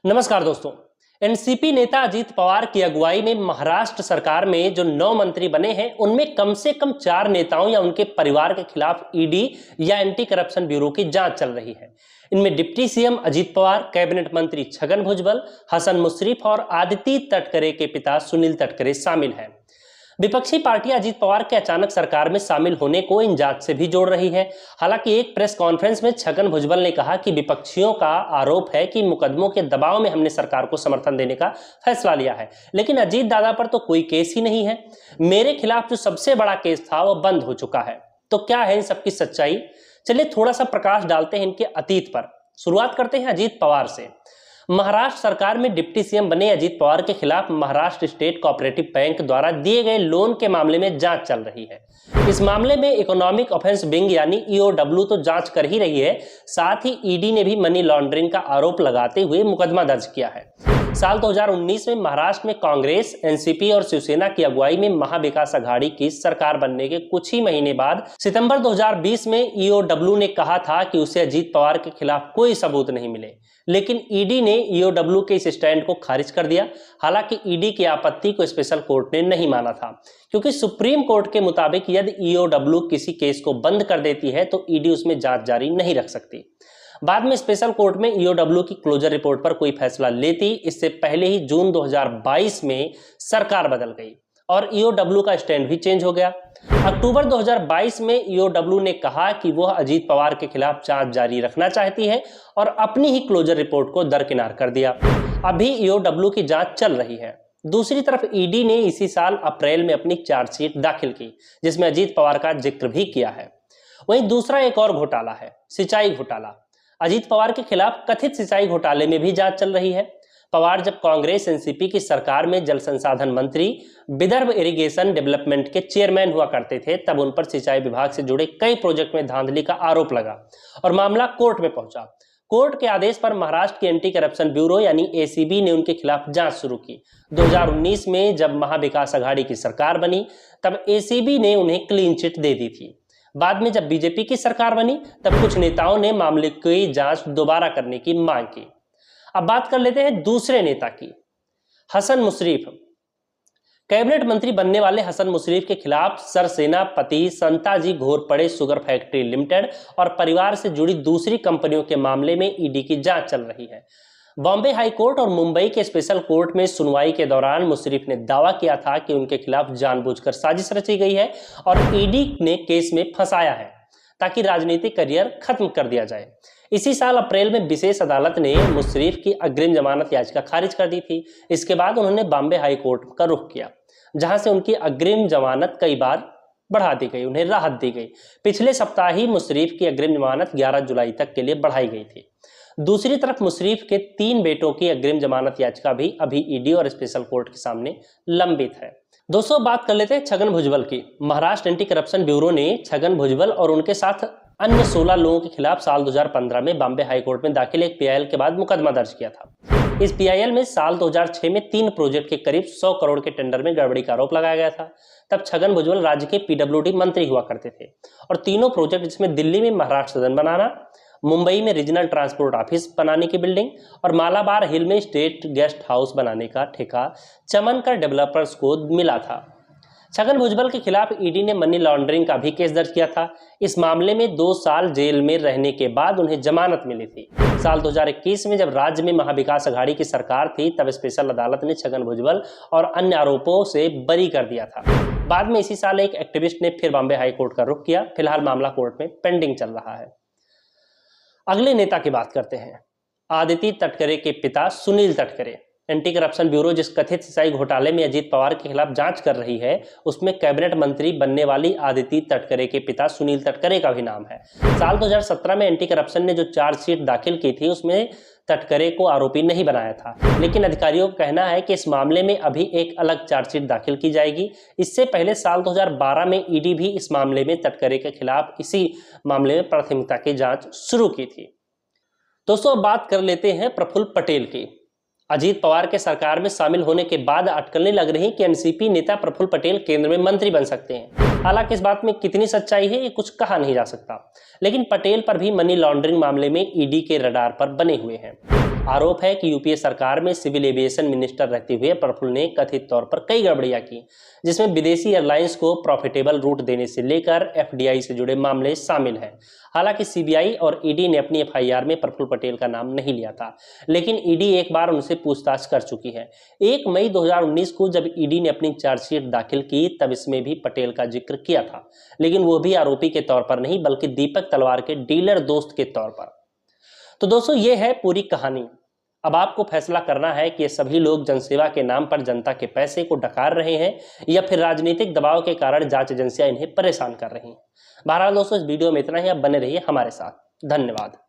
नमस्कार दोस्तों। एनसीपी नेता अजीत पवार की अगुवाई में महाराष्ट्र सरकार में जो 9 मंत्री बने हैं उनमें कम से कम 4 नेताओं या उनके परिवार के खिलाफ ईडी या एंटी करप्शन ब्यूरो की जांच चल रही है। इनमें deputy CM Ajit Pawar, cabinet मंत्री छगन भुजबल, हसन मुश्रीफ और आदिति तटकरे के पिता सुनील तटकरे शामिल हैं। विपक्षी पार्टियां अजीत पवार के अचानक सरकार में शामिल होने को इन जांच से भी जोड़ रही है। हालांकि एक प्रेस कॉन्फ्रेंस में छगन भुजबल ने कहा कि विपक्षियों का आरोप है कि मुकदमों के दबाव में हमने सरकार को समर्थन देने का फैसला लिया है, लेकिन अजीत दादा पर तो कोई केस ही नहीं है। मेरे खिलाफ जो सबसे बड़ा केस था वो बंद हो चुका है। तो क्या है इन सबकी सच्चाई? चलिए थोड़ा सा प्रकाश डालते हैं इनके अतीत पर। शुरुआत करते हैं अजीत पवार से। महाराष्ट्र सरकार में डिप्टी सीएम बने अजीत पवार के खिलाफ महाराष्ट्र स्टेट कोऑपरेटिव बैंक द्वारा दिए गए लोन के मामले में जांच चल रही है। इस मामले में इकोनॉमिक ऑफेंस विंग यानी ईओडब्ल्यू तो जांच कर ही रही है, साथ ही ईडी ने भी मनी लॉन्ड्रिंग का आरोप लगाते हुए मुकदमा दर्ज किया है। साल 2019 में महाराष्ट्र में कांग्रेस, एनसीपी और शिवसेना की अगुवाई में महाविकास अघाड़ी की सरकार बनने के कुछ ही महीने बाद सितंबर 2020 में ईओडब्ल्यू ने कहा था कि उसे अजीत पवार के खिलाफ कोई सबूत नहीं मिले, लेकिन ईडी ने ईओडब्ल्यू के इस स्टैंड को खारिज कर दिया। हालांकि ईडी की आपत्ति को स्पेशल कोर्ट ने नहीं माना था, क्योंकि सुप्रीम कोर्ट के मुताबिक यदि ईओडब्ल्यू किसी केस को बंद कर देती है तो ईडी उसमें जांच जारी नहीं रख सकती। बाद में स्पेशल कोर्ट में ईओडब्ल्यू की क्लोजर रिपोर्ट पर कोई फैसला लेती, इससे पहले ही जून 2022 में सरकार बदल गई और ईओडब्ल्यू का स्टैंड भी चेंज हो गया। अक्टूबर 2022 में ईओडब्ल्यू ने कहा कि वह अजीत पवार के खिलाफ जांच जारी रखना चाहती है और अपनी ही क्लोजर रिपोर्ट को दरकिनार कर दिया। अभी ईओडब्ल्यू की जांच चल रही है। दूसरी तरफ ईडी ने इसी साल अप्रैल में अपनी चार्जशीट दाखिल की, जिसमें अजीत पवार का जिक्र भी किया है। वहीं दूसरा एक और घोटाला है, सिंचाई घोटाला। अजीत पवार के खिलाफ कथित सिंचाई घोटाले में भी जांच चल रही है। पवार जब कांग्रेस एनसीपी की सरकार में जल संसाधन मंत्री, विदर्भ इरिगेशन डेवलपमेंट के चेयरमैन हुआ करते थे, तब उन पर सिंचाई विभाग से जुड़े कई प्रोजेक्ट में धांधली का आरोप लगा और मामला कोर्ट में पहुंचा। कोर्ट के आदेश पर महाराष्ट्र की एंटी करप्शन ब्यूरो यानी एसीबी ने उनके खिलाफ जांच शुरू की। 2019 में जब महाविकास अघाड़ी की सरकार बनी तब एसीबी ने उन्हें क्लीन चिट दे दी थी। बाद में जब बीजेपी की सरकार बनी तब कुछ नेताओं ने मामले की जांच दोबारा करने की मांग की। अब बात कर लेते हैं दूसरे नेता की, हसन मुश्रीफ। कैबिनेट मंत्री बनने वाले हसन मुश्रीफ के खिलाफ Sarsenapati Santaji Ghorpade sugar factory limited और परिवार से जुड़ी दूसरी कंपनियों के मामले में ईडी की जांच चल रही है। बॉम्बे हाई कोर्ट और मुंबई के स्पेशल कोर्ट में सुनवाई के दौरान मुश्रीफ ने दावा किया था कि उनके खिलाफ जानबूझकर साजिश रची गई है और ईडी ने केस में फंसाया है ताकि राजनीतिक करियर खत्म कर दिया जाए। इसी साल अप्रैल में विशेष अदालत ने मुश्रीफ की अग्रिम जमानत याचिका खारिज कर दी थी। इसके बाद उन्होंने बॉम्बे हाई कोर्ट का रुख किया, जहां से उनकी अग्रिम जमानत कई बार बढ़ा दी गई, उन्हें राहत दी गई। पिछले सप्ताह ही मुश्रीफ की अग्रिम जमानत 11 जुलाई तक के लिए बढ़ाई गई थी। दूसरी तरफ मुश्रीफ के 3 बेटों की अग्रिम जमानत याचिका भी अभी ईडी और स्पेशल कोर्ट के सामने लंबित है। दोस्तों, बात कर लेते हैं छगन भुजबल की। महाराष्ट्र एंटी करप्शन ब्यूरो ने छगन भुजबल और उनके साथ अन्य 16 लोगों के खिलाफ साल 2015 में बॉम्बे हाईकोर्ट में दाखिल एक पीआईएल के बाद मुकदमा दर्ज किया था। इस पीआईएल में साल 2006 में 3 प्रोजेक्ट के करीब 100 करोड़ के टेंडर में गड़बड़ी का आरोप लगाया गया था। तब छगन भुजबल राज्य के पीडब्ल्यूडी मंत्री हुआ करते थे और तीनों प्रोजेक्ट, जिसमें दिल्ली में महाराष्ट्र सदन बनाना, मुंबई में रीजनल ट्रांसपोर्ट ऑफिस बनाने की बिल्डिंग और मालाबार हिल में स्टेट गेस्ट हाउस बनाने का ठेका चमनकर डेवलपर्स को मिला था। छगन भुजबल के खिलाफ ईडी ने मनी लॉन्ड्रिंग का भी केस दर्ज किया था। इस मामले में 2 साल जेल में रहने के बाद उन्हें जमानत मिली थी। साल 2021 में जब राज्य में महाविकास अघाड़ी की सरकार थी तब स्पेशल अदालत ने छगन भुजबल और अन्य आरोपों से बरी कर दिया था। बाद में इसी साल एक एक्टिविस्ट ने फिर बॉम्बे हाई कोर्ट का रुख किया। फिलहाल मामला कोर्ट में पेंडिंग चल रहा है। अगले नेता की बात करते हैं, आदिति तटकरे के पिता Sunil Tatkare. Anti corruption bureau जिस कथित सिंचाई घोटाले में अजीत पवार के खिलाफ जांच कर रही है, उसमें कैबिनेट मंत्री बनने वाली आदिति तटकरे के पिता सुनील तटकरे का भी नाम है। साल 2017 में एंटी करप्शन ने जो चार्जशीट दाखिल की थी उसमें तटकरे को आरोपी नहीं बनाया था, लेकिन अधिकारियों का कहना है कि इस मामले में अभी एक अलग चार्जशीट दाखिल की जाएगी। इससे पहले साल 2012 में ईडी भी इस मामले में तटकरे के खिलाफ इसी मामले में प्राथमिकता की जांच शुरू की थी। दोस्तों, अब बात कर लेते हैं प्रफुल्ल पटेल की। अजीत पवार के सरकार में शामिल होने के बाद अटकलें लग रही कि एनसीपी नेता प्रफुल्ल पटेल केंद्र में मंत्री बन सकते हैं। हालांकि इस बात में कितनी सच्चाई है ये कुछ कहा नहीं जा सकता, लेकिन पटेल पर भी मनी लॉन्ड्रिंग मामले में ईडी के रडार पर बने हुए हैं। आरोप है कि यूपीए सरकार में सिविल एविएशन मिनिस्टर रहते हुए प्रफुल्ल ने कथित तौर पर कई गड़बड़ियां की, जिसमें विदेशी एयरलाइंस को प्रॉफिटेबल रूट देने से लेकर एफडीआई से जुड़े मामले शामिल हैं। हालांकि सीबीआई और ईडी ने अपनी एफआईआर में प्रफुल्ल पटेल का नाम नहीं लिया था, लेकिन ईडी एक बार उनसे पूछताछ कर चुकी है। 1 मई 2019 को जब ईडी ने अपनी चार्जशीट दाखिल की, तब इसमें भी पटेल का जिक्र किया था, लेकिन वो भी आरोपी के तौर पर नहीं बल्कि दीपक तलवार के डीलर दोस्त के तौर पर। तो दोस्तों, ये है पूरी कहानी। अब आपको फैसला करना है कि ये सभी लोग जनसेवा के नाम पर जनता के पैसे को डकार रहे हैं या फिर राजनीतिक दबाव के कारण जांच एजेंसियां इन्हें परेशान कर रही हैं। बहरहाल दोस्तों, इस वीडियो में इतना ही। आप बने रहिए हमारे साथ। धन्यवाद।